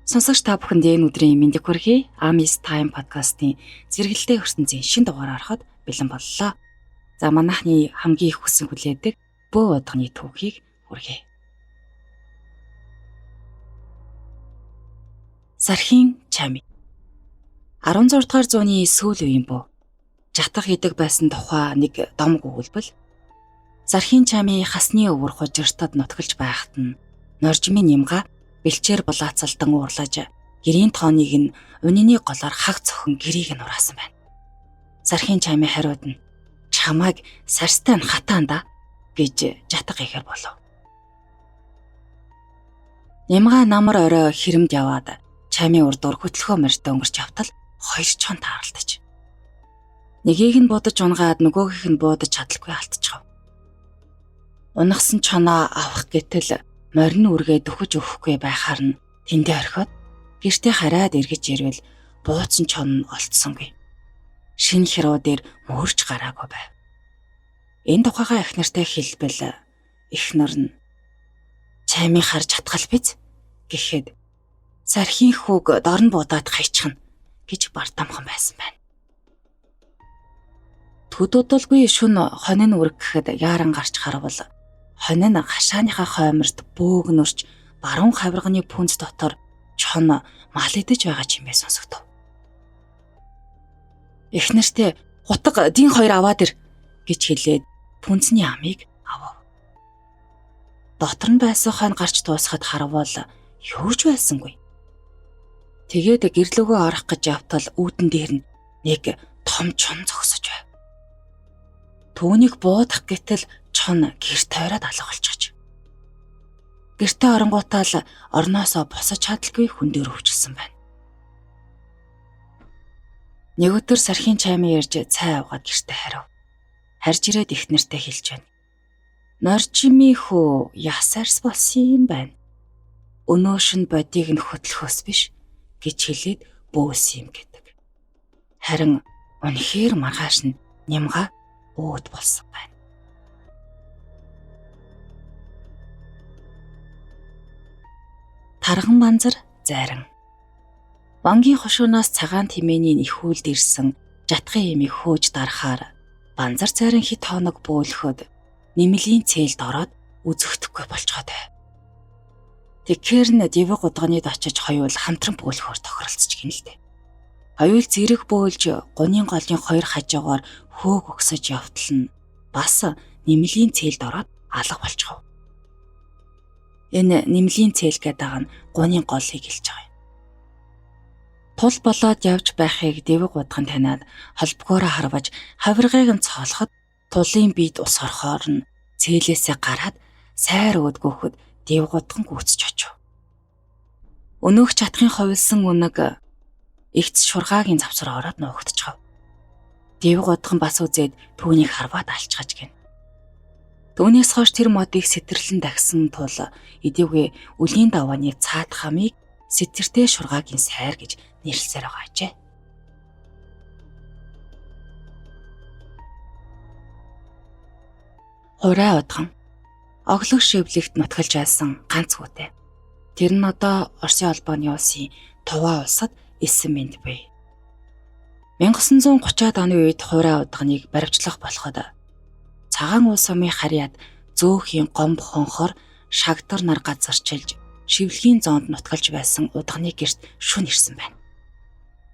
Сонсогч та бүхэнд энэ өдрийн мэндийг хүргэе. Amis Time podcast-ийн зэрэгэлдээ ертөнцийн шин дугаар ороход бэлэн боллоо. За манайхны хамгийн их хүссэн хүлээдэг бөө удганы түүхийг хүргэе. Сархийн чами 16 дугаар зууны сүүл үеийн бөө жатах идэг байсан тухай нэг домог өгүүлбэл Сархийн чами хасны өвөр хужиртад нутгалж байхад нь норжмын нямга бэлчээр булаацалдан уурлаж гэрийн тооныг нь үнэний голоор хаг цохон гэрийг нь ураасан байна. Сархийн чами хариуд нь чамайг сарстай нь хатаанда гэж жатах ихээр болов. Нямга намар орой хэрэмд яваад чами урдуур хөтлөхөө морьтой өнгөрч явтал хоёр чон тааралдаж. Нэгийг нь будаж унгаад нөгөөгийнх нь буудаж чадалгүй алтчихав. Унагсан чоноо авах гэтэл морин үргээ дөхөж өгөхгүй байхаар нь тэндээ орхиод гэртээ хараад эргэж ирвэл бууцсан чон нь олдсонгүй. Шинэ хруу дээр мөрж гараагүй байв. Энэ тухайгаа эхнэртэй хэлбэл эхнэр нь чами харж хатгал биз гэхэд Сархийн хүүг дорн буудаад хайчихна гэж бартамхан байсан байна. Төдөөдөлгүй шүн хонин үргэхэд яаран гарч харвал хонин хашааныхаа хойморт бөөгнөрч баруун хавирганы пүнц дотор чон мал идэж байгаа чимээ сонсогдов. Эхнэртээ гутга дин хоёр аваад ир гэж хэлээд пүнцний амийг авав. Дотор нь байсан хонь гарч дуусахад харвал юу ч байсангүй. Тэгээд гэрлөөгөө орох гэж явтал үүдэн дээр нь нэг том чон зогсож байв. Түүнийг буудах гэтэл чон гэрт тойроод алга болчихж. Гэртээ оронгуутаал орноосоо босож чадалгүй хүн дээр өвчлсөн байна. Нэг өдөр Сархийн чами ярьж цай аваад гэртээ харив. Харж ирээд эхнэртэй хэлж байна. Норжими хөө ясарс болсон юм байна. Өнөөш нь бодийг нь хөтлөхөөс биш гэж хэлээд бөөс юм гэдэг. Харин үнэхээр маргааш нь нямга өөд болсон байна. Тарган банзар зайран. Бангийн хошуунаас цагаан тэмээний ихүүлд ирсэн жатгын эмийг хөөж дарахаар банзар зайран хит хоног бөөлөхөд нэмлийн цээлд ороод үзэгдэхгүй болцгоод байв. Тэгэхээр нь дивэг удгоныг очиж хоёул хамтран бөөлөхөөр тохиролцож гин л дээ. Хоёул зэрэг бөөлж гунийн голын хоёр хажуугаар хөөг өгсөж явтал нь бас нэмлийн цээлд ороод алга болчихов. Энэ нэмлийн цээл гэдэг нь гунийн голыг хэлж байгаа юм. Тул болоод явж байхыг дэвэг удган таниад холбогоороо харваж хавиргыг нь цоолоход тулын бид ус орохоор нь цээлээсээ гараад сайр өөдгөөхөд дэвэг удган гүйцэж очив. Өнөөх чатхын ховилсан үнэг эгц шургаагийн завсар ороод нуугдчихав. Дэвэг удган бас үзээд түүнийг харваад алчгаж гин. Түүнээс хойш тэр модыг сэтэрлэн дагсан тул идэвгүй үлийн давааны цаад хамыг сэтэртэй шургаагийн сайр гэж нэрлсээр байгаа ажээ. Хурай удган оглог шивлэгт нутгалж байсан ганц хүүтэй. Тэр нь одоо Оросын албаны улсын Туваа улсад эссэн мэнд бий. 1930-аад оны үед хурай удганыг баривчлах болоход цагаан уул сумын харьяад зөөхийн гомб хонхор шагдар нар газарчилж шивлэгийн зоонд нутгалж байсан удганы гэрт шүн ирсэн байна.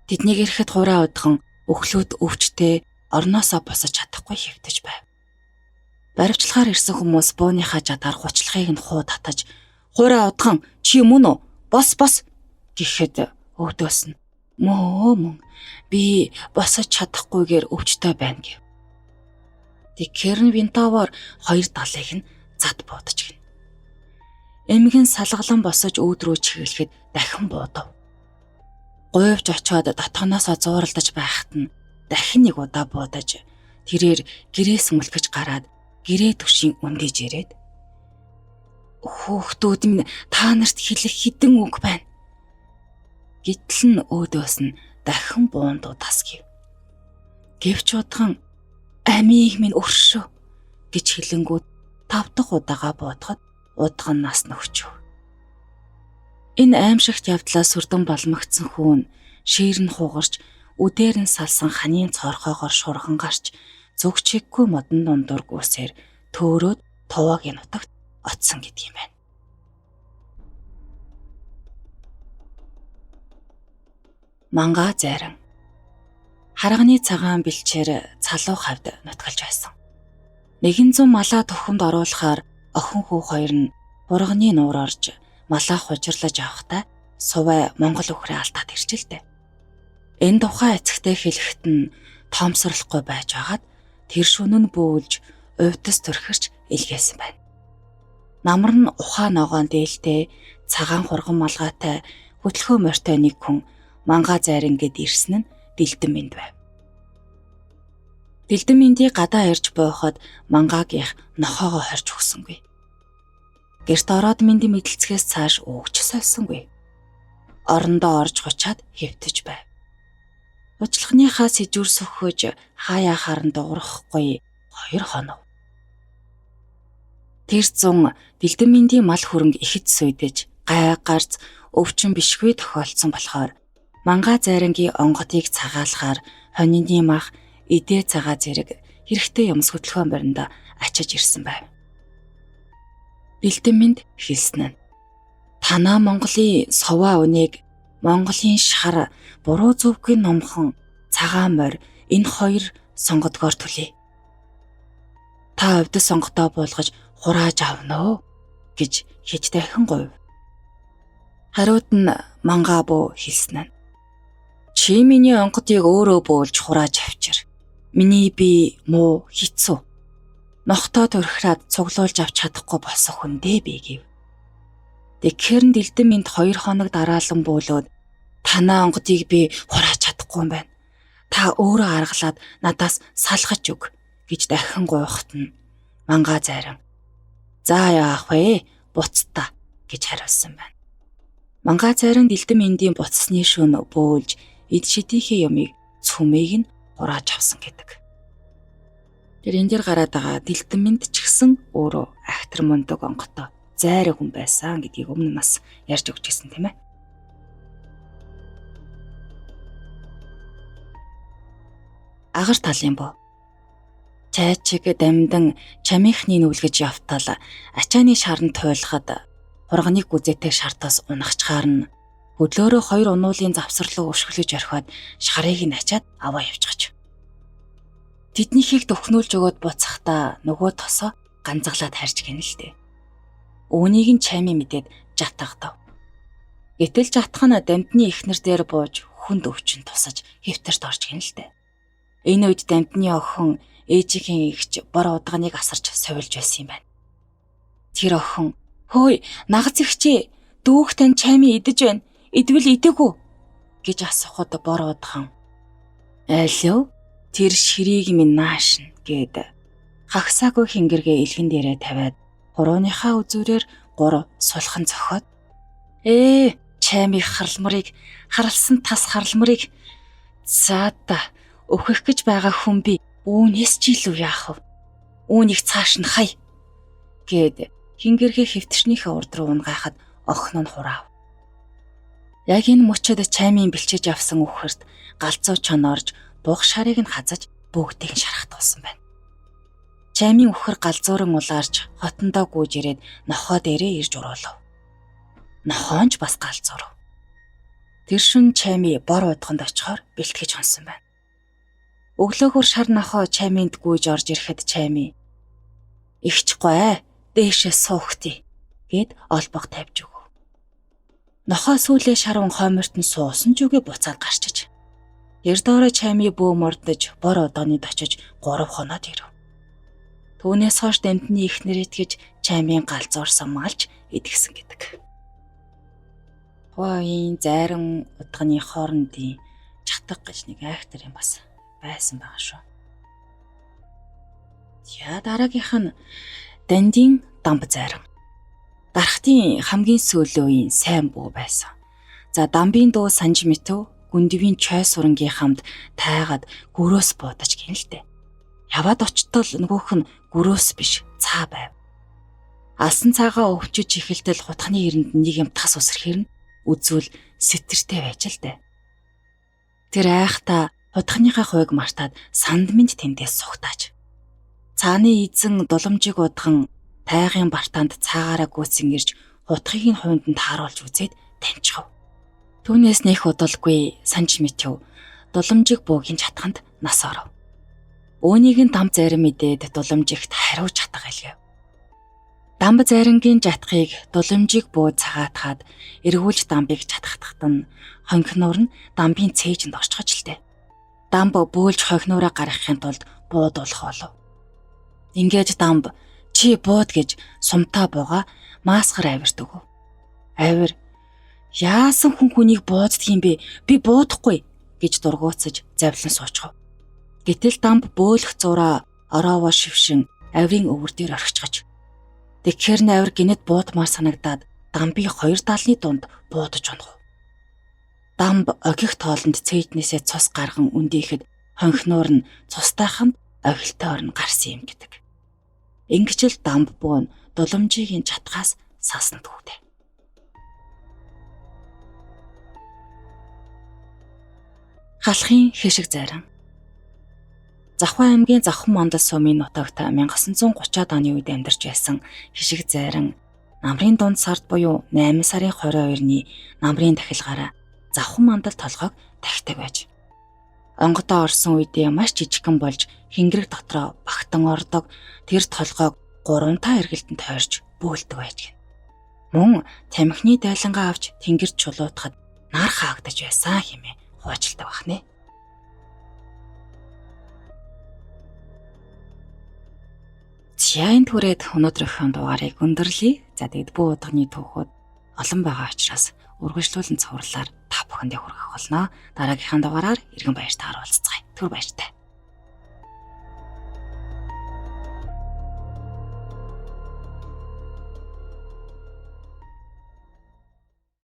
Тэднийг ирэхэд хурай удган өглөөд өвчтэй орноосоо босож чадахгүй хэвтэж байв. Баривчлахаар ирсэн хүмүүс бууныхаа жадаар хучлахыг нь хуу татаж "Хурай удган чи мөн үү? Бос гэхэд өвдөөс нь "Мөн би босож чадахгүйгээр өвчтэй байна" гэв. Тэгэхээр нь винтовоор хоёр далайг нь зад буудаж гин. Эмгэн салгалан босож өөдрөө чиглэхэд дахин буудав. Гуйвж очоод дотгоноосоо зууралдаж байхад нь дахин нэг удаа буудаж тэрээр гэрээс мөлхөж гараад гэрээ түшийн өндөж ирээд "Хүүхдүүд минь та нарт хэлэх хідэн үг байна" гэтэл нь өөдөөс нь дахин буундуу тасгив. Гэвч удган "Амийг минь өршөө" гэж хэлэнгүүт 5 дахь удаага буудахад удган нас нөхчөв. Энэ аимшигт явдлаас сүрдэн боломгдсон хүүн шиир нь хугарч үдээр нь салсан ханийн цорхоогоор шурхан гарч зүг чиггүй модон дундуур гүйсээр төөрөөд туваагийн нутагт оцсон гэдэг юм байна. Мангаа зайран харганы цагаан бэлчээр залуу хавьд нутгалж байсан. 100 малаа төхөнд оруулахаар охин хүү хоёр нь бурганы нуур орж малаа хужирлаж авахдаа сувай Монгол өхрөө алдаад ирчихэлтэй. Энэ тухай эцэгтэй хэлэхэд нь тоомсорлохгүй байж хагаад тэр шөнө нь бөөлж увдас төрхөрч илгээсэн байна. Намар нь ухаан ногоон дээлтэй цагаан хурган малгайтай хөтлөхөө морьтой нэг хүн мангаа зайран гэд ирсэн нь Дэлдэн минь байв. Дэлдэн миндийг гадаа ирж буйхад мангаагийнх нохоогоо хорж өгсөнгүй. Гэрт ороод миндийн мэдлцгээс цааш уугч сольсонгүй. Орондоо орж гучаад хэвтэж байв. Уучлахныхаа сэжүүр сөхөж хаяа харан дуурахгүй 2 хоног. Тэр зун Дэлдэн миндийн мал хөрөнгө ихэд сүйдэж гай гарц өвчин бишгүй тохиолдсон болохоор мангаа зайрангийн онготыг цагаалахаар хонины мах эдээ цагаа зэрэг хэрэгтэй юмс хөтлөхөн баринда ачиж ирсэн байв. Дэлдэн минд хэлсэн нь танаа Монголын соваа үнийг Монголын шар буруу зүвгийн номхон цагаан морь энэ 2 сонгодгоор түлээ. Та өвдөс сонготоо буулгаж хурааж авна уу гэж хэж дахин говь. Хариуд нь мангаа буу хэлсэн нь чи миний онготыг өөрөө буулж хурааж авчир. Миний би муу хэцүү. Нохтоо төрхраад цуглуулж авч чадахгүй болсон хүн дээ би гэв. Тэгэхээр нь Дэлдэн минь 2 хоног дараалан бөөлөөд танаа онготыг би хурааж чадахгүй юм байна. Та өөрөө аргалаад надаас салгаж өг гэж дахин гуйхт нь мангаа зайран за яах вэ буцтаа гэж хариулсан байна. Мангаа зайран Дэлдэн миндийн буцсны шөнө бөөлж эд шидийнхээ юмыг цүмийг нь хурааж авсан гэдэг. Тэр энэ дэр гараад байгаа Дэлдэн минд ч гэсэн өөрөө ахтар мундаг онготой зайраг хүн байсан гэдгийг өмнө нас ярьж өгч гисэн тийм ээ. Агар талын боо. Чайчиг дамдан чамийнхны нүлгэж явтал ачааны шарн туйлахад хурганыг гүзээтэй шартаас унахчгаар нь хөдлөөрөө 2 унуулын завсарлуу өшгөлөж орхиод шарыг нь ачаад аваа явчихж. Тэднийхийг төхнүүлж өгөөд буцахдаа нөгөө тосоо ганцаглаад харж гэнэ л дээ. Үүнийг нь чами мэдээд жатагдав. Гэтэл жатах нь дамтны ихнэр дээр бууж хүнд өвчин тусаж хэвтэрт орж гэнэ л дээ. Энэ үед дамтны охин ээжийн ихч бор удганыг асарч совилж байсан юм байна. Тэр охин хөөе нагц ихчээ дүүх тань чами идэж байна. Идвэл идэгүү гэж асуухад бор удган алив тэр ширийг минь наашна гэд хагсаагүй хингэргээ илгэн дээрээ тавиад хурууныхаа үзүүрээр 3 сулхан зохиод чами харалмарыг харалсан тас харалмарыг заада өөхөх гэж байгаа хүн би үүнээс ч илүү яах вэ? Үүнийг цааш нь хай гэд хингэргээ хэвтэрчнийхээ урд руу унгайхад охин нь хураав. Яг энэ мөчөд чаймын бэлчээж авсан үхэрт галзуу чонорж буг шарыг нь хазаж бүгдийг нь шархтуулсан байна. Чаймын үхэр галзууран улаарч хотондоо гүйж ирээд нохоо дээрээ ирж уруулав. Нохоонч бас галзуур. Тэр шин чайми бор удганд очихоор бэлтгэж хонсон байна. Өглөөгөр шар нохоо чайминд гүйж орж ирэхэд чайми ихчгүй дээшээ суухтий гэд олбог тавьж өгөв. Нохоо сүүлээ шарван хойморт нь суусан ч үгүй буцаад гарчиж. Эрдөөрөө чайми бөө мордож бор одоонд очиж 3 хоноод ирэв. Түүнээс хойш дамтны ихнэр итгэж чаймын галзуурсан малж идгсэн гэдэг. Хойн зайран удганы хоорондын чатаг гэж нэг актер юм бас байсан байгаа шүү. За дараагийнх нь Дандин дамб зайран. Дархтын хамгийн сүүлийн үеийн сайн бүү байсан. За дамбын дуу санж мэтэв гүндвийн чой сурангийн хамт тайгаад гөрөөс буудаж гинэлтэй. Яваад очтол нөгөөх нь гөрөөс биш цаа байв. Алсан цаагаа өвчөж ихэлтэл хутганы ирэнд нэг юм тас усрэхэр нь үзүүл сэтэртэй байж л дээ. Тэр айхтаа удахныхаа хувийг мартаад сандминд тэндээс сухтааж. Цааны эзэн дуламжийг удхан тайгын бартаанд цаагаараа гүйцэн ирж удахыг нь хувинд тааруулж үзээд таньчихв. Түүнээс нэх удалгүй санж мэтэв. Дуламжийг буугийн чатханд нас оров. Өөнийг нь дам зарим мэдээд дуламжигт хариуж чадах гэлгэв. Дамб зарингийн жатхыг дуламжийг буу цагаатгаад эргүүлж дамбыг чатгахдагт нь хонхноор нь дамбын цээжинд орчхож лтэй. Дамб бөөлж хонхноороо гаргахын тулд буудуулах болов. Ингээд дамб чи бууд гэж сумтаа бууга маасгар авирт өгөв. Авир яасан хүн хүнийг бууддаг юм бэ? Би буудахгүй гэж дургуутсаж завлан суучихв. Гэтэл дамб бөөлөх зураа ороовоо шившин авирын өвөр дээр орхичгаж. Тэгэхээр нь авир гинэд буудмаар санагдаад дамбын хоёр талны дунд буудаж унав. Дамб огих тоолонд цээжнээсээ цус гарган үндийхэд хонхноор нь цустайханд огилтой орн гарсан юм гэдэг. Ингэжл дамб буун дуламжийн чатгаас саасан түүтэй. Халахын хэшиг зарин. Завхан аймгийн Завхан мандал сумын нутагт 1930-аад оны үед амьдарч байсан хэшиг зарин намрын дунд сард буюу 8 сарын 22-ны намрын дахилгаараа Завхан мандал толгойг тахидаг байж. Онгодоо орсон үедээ маш жижигхэн болж хингэрэг дотроо багтан ордог тэр толгойг 3 та эргэлтэнд тойрч бөөлдөг байж гин. Мөн тамхины дайлангаа авч тэнгэрч чулуутахад нар хаагдаж байсан хэмээн хуваачилдаг бахнэ. Яин түрээд өнөөдрийнхөө дугаарыг өндөрлөе. За тэгэд бүү удагны түүхүүд олон байгаа учраас үргэлжлүүлэн цувралаар та бүхэндээ хүргэх болно. Дараагийнхаа дугаараар иргэн баяртай харуулцгаая. Түр баяртай.